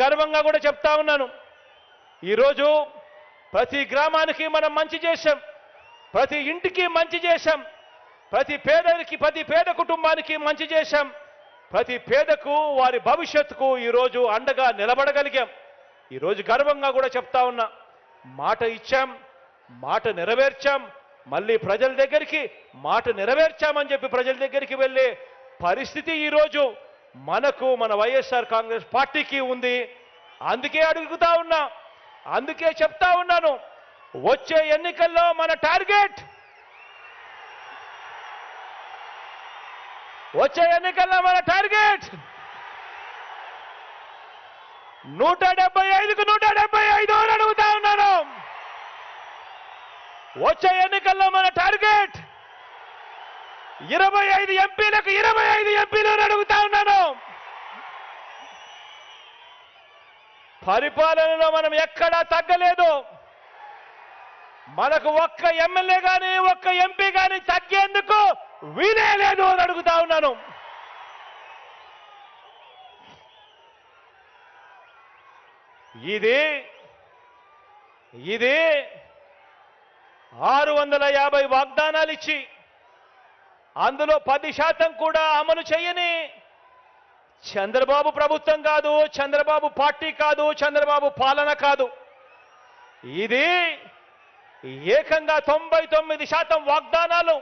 గర్వంగా కూడా చెప్తా ఉన్నాను. ఈరోజు ప్రతి గ్రామానికి మనం మంచి చేశాం, ప్రతి ఇంటికి మంచి చేశాం, ప్రతి పేద కుటుంబానికి మంచి చేశాం, ప్రతి పేదకు వారి భవిష్యత్తుకు ఈరోజు అండగా నిలబడగలిగాం. ఈరోజు గర్వంగా కూడా చెప్తా ఉన్నా, మాట ఇచ్చాం, మాట నెరవేర్చాం, మళ్ళీ ప్రజల దగ్గరికి మాట నెరవేర్చామని చెప్పి ప్రజల దగ్గరికి వెళ్ళే పరిస్థితి ఈరోజు మనకు మన వైఎస్ఆర్ కాంగ్రెస్ పార్టీకి ఉంది. అందుకే అడుగుతా ఉన్నా, అందుకే చెప్తా ఉన్నాను, వచ్చే ఎన్నికల్లో మన టార్గెట్ 175కు 175 అని అడుగుతా ఉన్నాను. వచ్చే ఎన్నికల్లో మన టార్గెట్ 25 ఎంపీలకు 25 ఎంపీలు అని అడుగుతా ఉన్నాను. పరిపాలనలో మనం ఎక్కడా తగ్గలేదు. మనకు ఒక్క ఎమ్మెల్యే కానీ ఒక్క ఎంపీ కానీ తగ్గేందుకు వీలే లేదు అని అడుగుతా ఉన్నాను. ఇది 650 వాగ్దానాలు ఇచ్చి అందులో 10% కూడా అమలు చేయని చంద్రబాబు ప్రభుత్వం కాదు, చంద్రబాబు పార్టీ కాదు, చంద్రబాబు పాలన కాదు. ఇది ఏకంగా 99% వాగ్దానాలు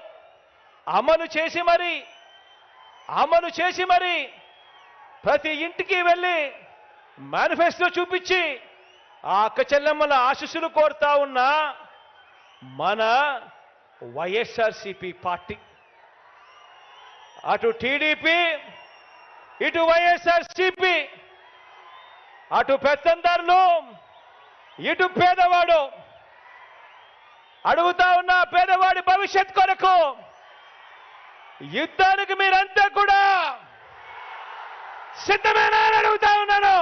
అమలు చేసి మరి ప్రతి ఇంటికి వెళ్ళి మేనిఫెస్టో చూపించి ఆ అక్క చెల్లెమ్మల ఆశీస్సులు కోరుతా ఉన్న మన వైఎస్ఆర్సీపీ పార్టీ. అటు టీడీపీ, ఇటు వైఎస్ఆర్సీపీ, అటు పెత్తందారులు, ఇటు పేదవాడు. అడుగుతా ఉన్న పేదవాడి భవిష్యత్ కొరకు యుద్ధానికి మీరంతా కూడా సిద్ధమేనా అని అడుగుతా ఉన్నాను.